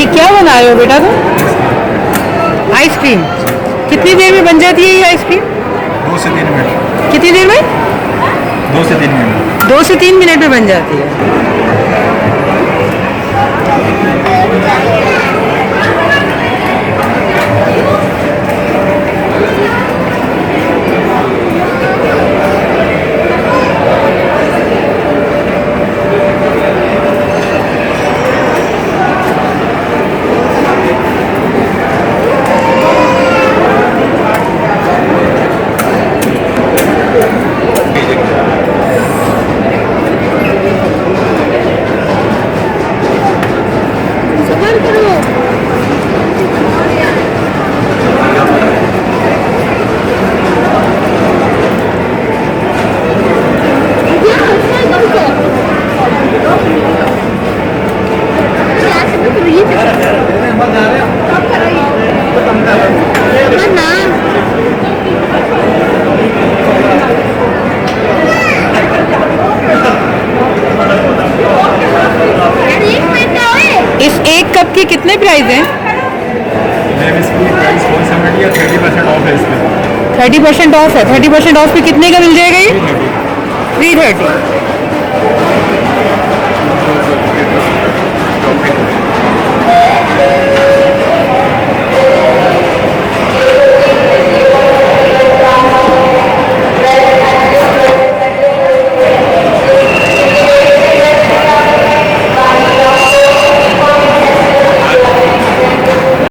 ये क्या बना रहे हो बेटा तुम? आइसक्रीम। कितनी देर में बन जाती है ये आइसक्रीम? 2 से 3 मिनट। कितनी देर में? 2 से 3 मिनट। 2 से 3 मिनट में बन जाती है। इस एक कप के कितने प्राइस हैं? मैम इसकी प्राइस 470 या 30% ऑफ है इसमें। 30% ऑफ है। 30% ऑफ पे कितने का मिल जाएगा ये? 330।